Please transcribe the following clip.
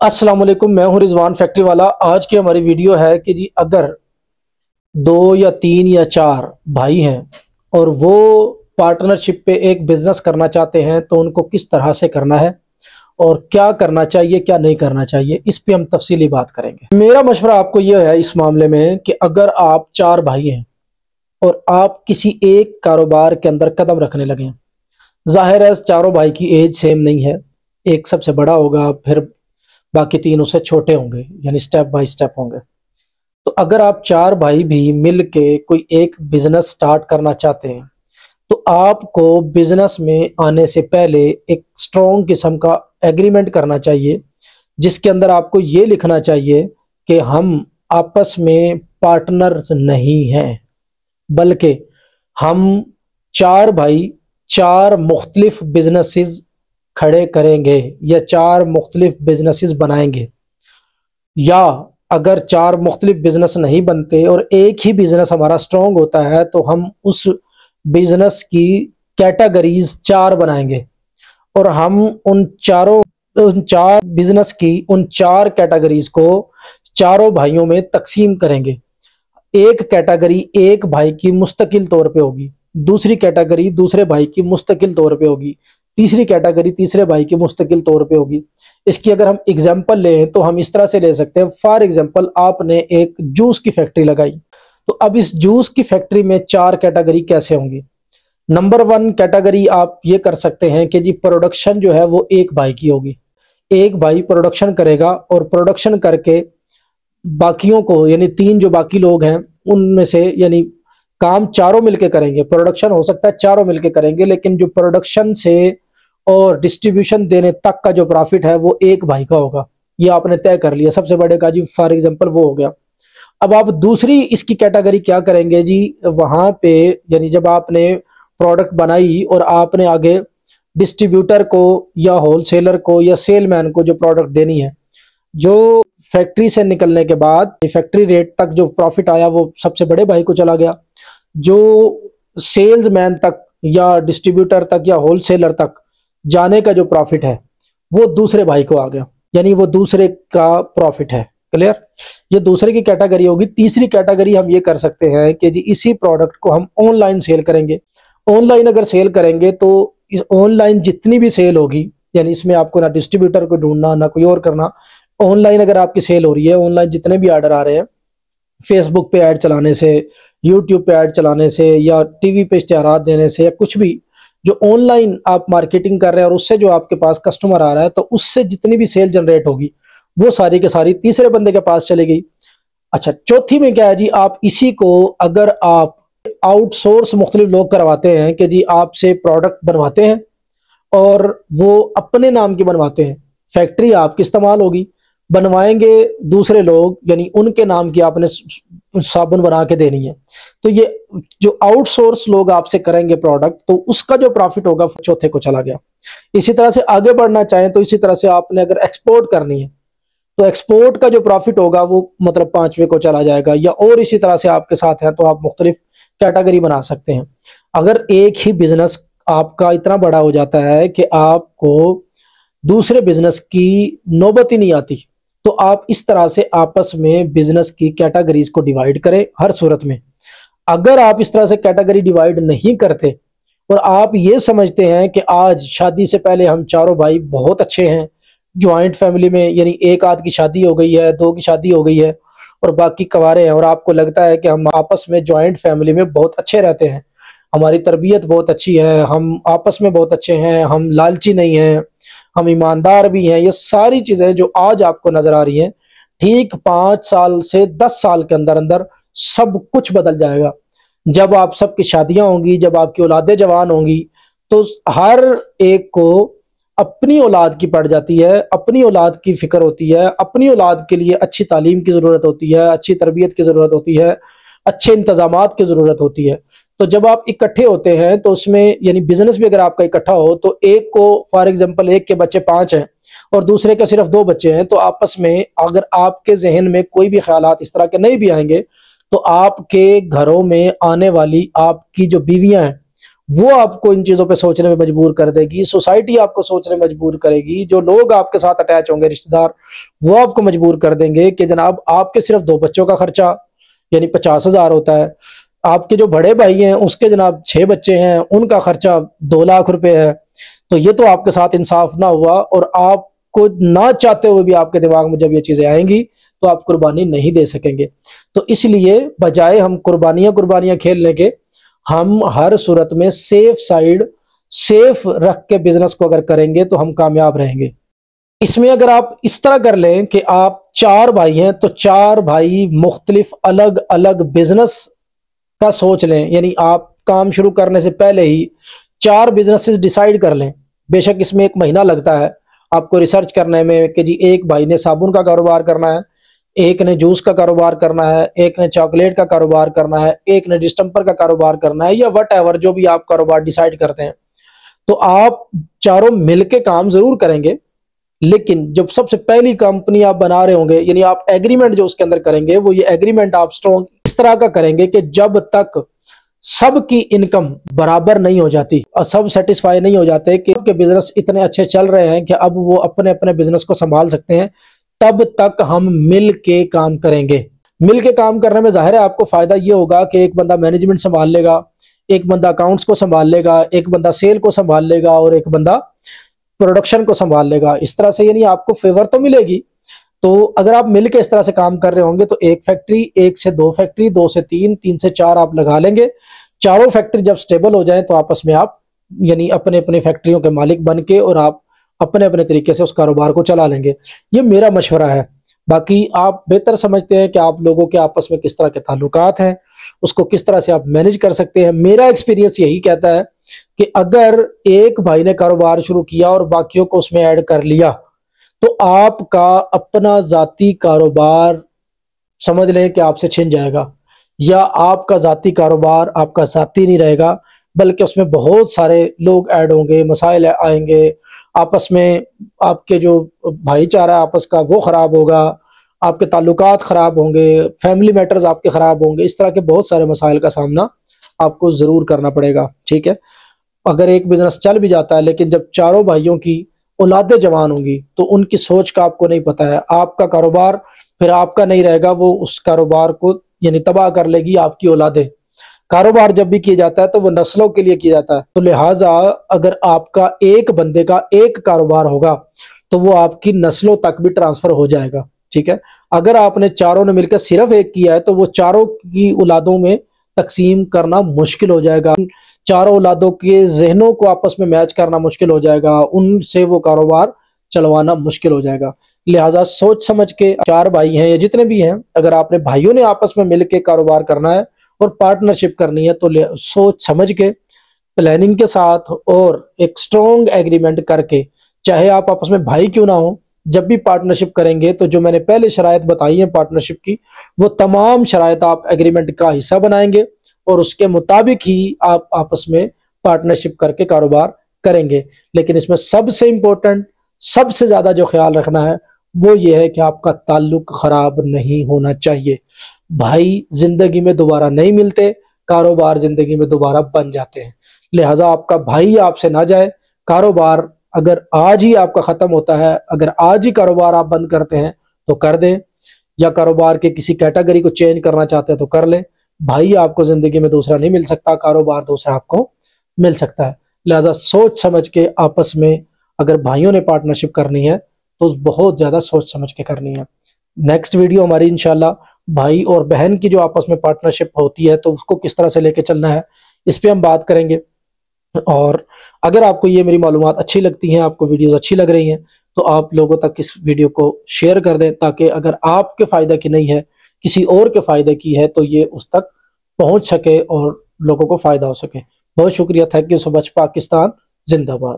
अस्सलाम वालेकुम, मैं हूं रिजवान फैक्ट्री वाला। आज की हमारी वीडियो है कि जी अगर दो या तीन या चार भाई हैं और वो पार्टनरशिप पे एक बिजनेस करना चाहते हैं तो उनको किस तरह से करना है और क्या करना चाहिए क्या नहीं करना चाहिए, इस पे हम तफसीली बात करेंगे। मेरा मशवरा आपको यह है इस मामले में कि अगर आप चार भाई हैं और आप किसी एक कारोबार के अंदर कदम रखने लगे हैं, जाहिर है चारों भाई की एज सेम नहीं है, एक सबसे बड़ा होगा, फिर बाकी तीन उससे छोटे होंगे, यानी स्टेप बाय स्टेप होंगे। तो अगर आप चार भाई भी मिल के कोई एक बिजनेस स्टार्ट करना चाहते हैं तो आपको बिजनेस में आने से पहले एक स्ट्रॉन्ग किस्म का एग्रीमेंट करना चाहिए, जिसके अंदर आपको ये लिखना चाहिए कि हम आपस में पार्टनर्स नहीं हैं, बल्कि हम चार भाई चार मुख्तलिफ बिजनेसेस खड़े करेंगे या चार मुख्तलिफ बिजनेसेस बनाएंगे। या अगर चार मुख्तलिफ बिजनेस नहीं बनते और एक ही बिजनेस हमारा स्ट्रॉन्ग होता है तो हम उस बिजनेस की कैटेगरीज चार बनाएंगे और हम उन चार बिजनेस की उन चार कैटेगरीज को चारों भाइयों में तकसीम करेंगे। एक कैटेगरी एक भाई की मुस्तकिल तौर पे होगी, दूसरी कैटेगरी दूसरे भाई की मुस्तकिल तौर पे होगी, तीसरी कैटेगरी तीसरे भाई की मुस्तकिल तौर पे होगी। इसकी अगर हम एग्जांपल लें तो हम इस तरह से ले सकते हैं, फॉर एग्जांपल आपने एक जूस की फैक्ट्री लगाई, तो अब इस जूस की फैक्ट्री में चार कैटेगरी कैसे होंगी। नंबर वन कैटेगरी आप ये कर सकते हैं कि जी प्रोडक्शन जो है वो एक भाई की होगी, एक भाई प्रोडक्शन करेगा और प्रोडक्शन करके बाकियों को, यानी तीन जो बाकी लोग हैं उनमें से, यानी काम चारों मिलके करेंगे, प्रोडक्शन हो सकता है चारों मिलके करेंगे, लेकिन जो प्रोडक्शन से और डिस्ट्रीब्यूशन देने तक का जो प्रॉफिट है वो एक भाई का होगा। ये आपने तय कर लिया, सबसे बड़े का जी फॉर एग्जांपल वो हो गया। अब आप दूसरी इसकी कैटेगरी क्या करेंगे जी, वहां पे यानी जब आपने प्रोडक्ट बनाई और आपने आगे डिस्ट्रीब्यूटर को या होलसेलर को या सेलमैन को जो प्रोडक्ट देनी है, जो फैक्ट्री से निकलने के बाद फैक्ट्री रेट तक जो प्रॉफिट आया वो सबसे बड़े भाई को चला गया, जो सेल्समैन तक या डिस्ट्रीब्यूटर तक या होलसेलर तक जाने का जो प्रॉफिट है वो दूसरे भाई को आ गया, यानी वो दूसरे का प्रॉफिट है। क्लियर? ये दूसरे की कैटेगरी होगी। तीसरी कैटेगरी हम ये कर सकते हैं कि जी इसी प्रोडक्ट को हम ऑनलाइन सेल करेंगे। ऑनलाइन अगर सेल करेंगे तो इस ऑनलाइन जितनी भी सेल होगी, यानी इसमें आपको ना डिस्ट्रीब्यूटर को ढूंढना ना कोई और करना, ऑनलाइन अगर आपकी सेल हो रही है, ऑनलाइन जितने भी ऑर्डर आ रहे हैं, फेसबुक पे ऐड चलाने से, यूट्यूब पे ऐड चलाने से या टीवी पे इश्तिहारात देने से या कुछ भी, जो ऑनलाइन आप मार्केटिंग कर रहे हैं और उससे जो आपके पास कस्टमर आ रहा है, तो उससे जितनी भी सेल जनरेट होगी वो सारी के सारी तीसरे बंदे के पास चली गई। अच्छा, चौथी में क्या है जी, आप इसी को अगर आप आउटसोर्स मुख्तलिफ लोग करवाते हैं कि जी आपसे प्रोडक्ट बनवाते हैं और वो अपने नाम की बनवाते हैं, फैक्ट्री आपकी इस्तेमाल होगी, बनवाएंगे दूसरे लोग, यानी उनके नाम की आपने साबुन बना के देनी है, तो ये जो आउटसोर्स लोग आपसे करेंगे प्रोडक्ट, तो उसका जो प्रॉफिट होगा चौथे को चला गया। इसी तरह से आगे बढ़ना चाहें तो इसी तरह से आपने अगर एक्सपोर्ट करनी है तो एक्सपोर्ट का जो प्रॉफिट होगा वो मतलब पांचवे को चला जाएगा, या और इसी तरह से आपके साथ है तो आप मुख्तलिफ कैटेगरी बना सकते हैं। अगर एक ही बिजनेस आपका इतना बड़ा हो जाता है कि आपको दूसरे बिजनेस की नौबत ही नहीं आती, तो आप इस तरह से आपस में बिजनेस की कैटेगरीज को डिवाइड करें हर सूरत में। अगर आप इस तरह से कैटेगरी डिवाइड नहीं करते और आप ये समझते हैं कि आज शादी से पहले हम चारों भाई बहुत अच्छे हैं, ज्वाइंट फैमिली में, यानी एक आध की शादी हो गई है, दो की शादी हो गई है और बाकी कवारे हैं, और आपको लगता है कि हम आपस में ज्वाइंट फैमिली में बहुत अच्छे रहते हैं, हमारी तरबियत बहुत अच्छी है, हम आपस में बहुत अच्छे हैं, हम लालची नहीं हैं, हम ईमानदार भी हैं, ये सारी चीजें जो आज आपको नजर आ रही हैं, ठीक 5 साल से 10 साल के अंदर अंदर सब कुछ बदल जाएगा। जब आप सबकी शादियां होंगी, जब आपकी औलादें जवान होंगी, तो हर एक को अपनी औलाद की पड़ जाती है, अपनी औलाद की फिक्र होती है, अपनी औलाद के लिए अच्छी तालीम की जरूरत होती है, अच्छी तरबियत की जरूरत होती है, अच्छे इंतजामात की जरूरत होती है। तो जब आप इकट्ठे होते हैं तो उसमें, यानी बिजनेस भी अगर आपका इकट्ठा हो, तो एक को फॉर एग्जांपल एक के बच्चे 5 हैं और दूसरे के सिर्फ 2 बच्चे हैं, तो आपस में अगर आपके जहन में कोई भी ख्यालात इस तरह के नहीं भी आएंगे, तो आपके घरों में आने वाली आपकी जो बीवियां हैं وہ آپ کو ان چیزوں پہ سوچنے میں مجبور کر دے گی، سوسائٹی آپ کو سوچنے میں مجبور کرے گی، جو لوگ آپ کے ساتھ اٹیچ ہوں گے رشتہ دار وہ آپ کو مجبور کر دیں گے کہ جناب آپ کے صرف 2 بچوں کا خرچہ یعنی 50,000 ہوتا ہے، آپ کے جو بڑے بھائی ہیں اس کے جناب 6 بچے ہیں ان کا خرچہ 2 لاکھ روپے ہے، تو یہ تو آپ کے ساتھ انصاف نہ ہوا، اور آپ کو نہ چاہتے ہوئے بھی آپ کے دماغ میں جب یہ چیزیں آئیں گی تو آپ قربانی نہیں دے سکیں گے۔ تو اس لیے بجائے ہم قربانیاں کھیلنے کے، ہم ہر صورت میں سیف رکھ کے بزنس کو اگر کریں گے تو ہم کامیاب رہیں گے۔ اس میں اگر آپ اس طرح کر لیں کہ آپ 4 بھائی ہیں تو 4 بھائی مختلف الگ الگ بزنس کا سوچ لیں، یعنی آپ کام شروع کرنے سے پہلے ہی 4 بزنسز ڈیسائیڈ کر لیں، بے شک اس میں 1 مہینہ لگتا ہے آپ کو ریسرچ کرنے میں کہ جی ایک بھائی نے صابن کا کاروبار کرنا ہے، ایک نے جوس کا کاروبار کرنا ہے، ایک نے چاکلیٹ کا کاروبار کرنا ہے، ایک نے ڈسٹمپر کا کاروبار کرنا ہے، یا وٹ ایور جو بھی آپ کاروبار ڈیسائیڈ کرتے ہیں، تو آپ چاروں مل کے کام ضرور کریں گے، لیکن جب سب سے پہلی کمپنی آپ بنا رہے ہوں گے یعنی آپ ایگریمنٹ جو اس کے اندر کریں گے وہ یہ ایگریمنٹ آپ سٹرونگ اس طرح کا کریں گے کہ جب تک سب کی انکم برابر نہیں ہو جاتی اور سب سیٹسفائی نہیں ہو جاتے کہ بزنس اتنے اچھے چل رہے ہیں کہ اب وہ اپنے اپنے بزنس کو سنبھال سکتے ہیں، تب تک ہم مل کے کام کریں گے۔ مل کے کام کرنے میں ظاہر ہے آپ کو فائدہ یہ ہوگا کہ ایک بندہ مینجمنٹ سنبھال لے گا، ایک بندہ اکاؤنٹس کو سنبھال لے گا، ایک بندہ سیل کو سنبھال لے گا، اور ایک بندہ پروڈکشن کو سنبھال لے گا۔ اس طرح سے یعنی آپ کو فیور تو ملے گی۔ تو اگر آپ مل کے اس طرح سے کام کر رہے ہوں گے تو 1 فیکٹری، 1 سے 2 فیکٹری، 2 سے 3، 3 سے 4 آپ لگا لیں گے۔ چاروں فیکٹری جب سٹیبل ہو جائیں تو آپس میں آپ یعنی اپنے اپنے فیکٹریوں کے مالک بن کے اور آپ اپنے اپنے طریقے سے اس کاروبار کو چلا لیں گے۔ یہ میرا مشورہ ہے، باقی آپ بہتر سمجھتے ہیں کہ آپ لوگوں کے آپس میں کس طرح کے تعلقات ہیں، اس کو کس طرح سے آپ مینج کر سکتے ہیں۔ میرا ایکسپیرینس یہی کہتا ہے کہ اگر ایک بھائی نے کاروبار شروع کیا اور باقیوں کو اس میں ایڈ کر لیا تو آپ کا اپنا ذاتی کاروبار سمجھ لیں کہ آپ سے چھن جائے گا، یا آپ کا ذاتی کاروبار آپ کا ذاتی نہیں رہے گا، بلکہ اس میں بہت سارے لوگ ایڈ ہوں گے، مسائل آئیں گے، آپس میں آپ کے جو بھائی چارہ آپس کا وہ خراب ہوگا، آپ کے تعلقات خراب ہوں گے، فیملی میٹرز آپ کے خراب ہوں گے، اس طرح کے بہت سارے مسائل کا سامنا آپ کو ضرور کرنا پڑے گا، ٹھیک ہے۔ اگر ایک بزنس چل بھی جاتا ہے لیکن جب چاروں بھائیوں کی اولادیں جوان ہوں گی تو ان کی سوچ کا آپ کو نہیں پتا ہے، آپ کا کاروبار پھر آپ کا نہیں رہے گا، وہ اس کاروبار کو یعنی تباہ کر لے گی آپ کی اولادیں۔ کاروبار جب بھی کیا جاتا ہے تو وہ نسلوں کے لیے کیا جاتا ہے، تو لہٰذا اگر آپ کا ایک بندے کا ایک کاروبار ہوگا تو وہ آپ کی نسلوں تک بھی ٹرانسفر ہو جائے گا، ٹھیک ہے۔ اگر آپ نے چاروں نے مل کر صرف ایک کیا ہے تو وہ چاروں کی اولادوں میں تقسیم کرنا مشکل ہو جائے گا، چاروں اولادوں کے ذہنوں کو آپس میں میچ کرنا مشکل ہو جائے گا، ان سے وہ کاروبار چلوانا مشکل ہو جائے گا۔ لہٰذا سوچ سمجھ کے 4 بھائی ہیں یا جتنے بھی ہیں، اگر آپ نے بھائیوں نے آپس میں مل کے کاروبار کرنا ہے اور پارٹنرشپ کرنی ہے تو سوچ سمجھ کے پلاننگ کے ساتھ اور ایک سٹرونگ ایگریمنٹ کر کے، چاہے آپ آپس میں بھائی کیوں نہ ہوں، جب بھی پارٹنرشپ کریں گے تو جو میں نے پہلے شرائط بتائی ہیں پارٹنرشپ کی، وہ تمام شرائط آپ ایگریمنٹ کا حصہ بنائیں گے اور اس کے مطابق ہی آپ آپس میں پارٹنرشپ کر کے کاروبار کریں گے۔ لیکن اس میں سب سے امپورٹنٹ، سب سے زیادہ جو خیال رکھنا ہے وہ یہ ہے کہ آپ کا تعلق خراب نہیں ہونا چاہیے۔ بھائی زندگی میں دوبارہ نہیں ملتے، کاروبار زندگی میں دوبارہ بن جاتے ہیں، لہٰذا آپ کا بھائی آپ سے نہ جائے۔ کاروبار اگر آج ہی آپ کا ختم ہوتا ہے، اگر آج ہی کاروبار آپ بند کرتے ہیں تو کر دیں، یا کاروبار کے کسی کیٹیگری کو چینج کرنا چاہتے ہیں تو کر لیں۔ بھائی آپ کو زندگی میں دوسرا نہیں مل سکتا، کاروبار دوسرا آپ کو مل سکتا ہے، لہٰذا سوچ سمجھ کے آپس میں اگر بھائیوں نے پارٹنرشپ کرنی ہے تو بہت زیادہ سوچ سمجھ کے کرنی ہے۔ نیکسٹ ویڈیو ہماری انشاءاللہ بھائی اور بہن کی جو آپس میں پارٹنرشپ ہوتی ہے تو اس کو کس طرح سے لے کے چلنا ہے اس پہ ہم بات کریں گے۔ اور اگر آپ کو یہ میری معلومات اچھی لگتی ہیں، آپ کو ویڈیوز اچھی لگ رہی ہیں تو آپ لوگوں تک اس ویڈیو کو شیئر کر دیں، تاکہ اگر آپ کے فائدہ کی نہیں ہے کسی اور کے فائدے کی ہے تو یہ اس تک پہنچ سکے اور لوگوں کو فائدہ ہو سکے۔ بہت شکریہ، تھینک یو سو مچ۔ پاکستان زندہ باد۔